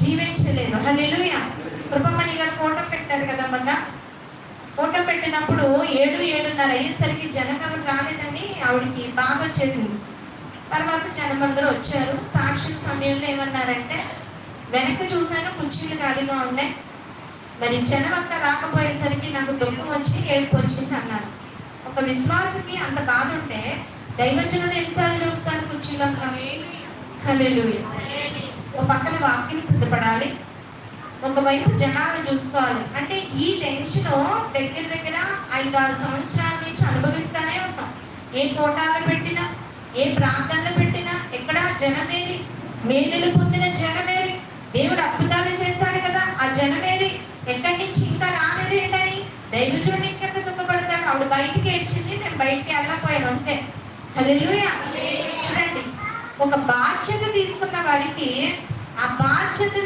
జీవించలేదు. హల్లెలూయా. కృపమణి గారు ఫోటో పెట్టారు కదా మొన్న. ఫోటో పెట్టినప్పుడు 7:30 అయ్యేసరికి జనం ఎవరు రాలేదని ఆవిడకి బాధ వచ్చేసింది. తర్వాత జనం అందరూ వచ్చారు. సాక్షుల సమయంలో ఏమన్నారంటే, వెనక్కి చూశాను కుర్చీలు ఖాళీగా ఉన్నాయి, మరి జనం అంతా రాకపోయేసరికి నాకు దుఃఖం వచ్చి ఏడుపు వచ్చింది అన్నారు. ఒక విశ్వాసకి అంత బాధ ఉంటే దైవజనుడు ఎన్నిసార్లు చూస్తాడు కుర్చీలో? హల్లెలూయా. ఒక పక్కన వాక్యం సిద్ధపడాలి, ఒకవైపు జనాలు చూసుకోవాలి. అంటే ఈ టెన్షన్ దగ్గర 5-6 సంవత్సరాల నుంచి అనుభవిస్తానే ఉంటాం. ఏ కోటాలు పెట్టినా, ఏ ప్రాంతాల్లో పెట్టినా, ఎక్కడ జనమేరి, మేలులు పొందిన జనమేరి, దేవుడు అద్భుతాలు చేస్తాడు కదా, ఆ జనమేరి ఎక్కడి నుంచి ఇంకా రానిది ఏంటని దైవజనుడు ఇంకెంత దుఃఖపడతాడు. ఆవిడ బయటికి ఏడ్చింది, నేను బయటికి వెళ్ళకపోయాను అంతే. హల్లెలూయా. చూడండి, ఒక బాధ్యత తీసుకున్న వారికి ఆ బాధ్యతలో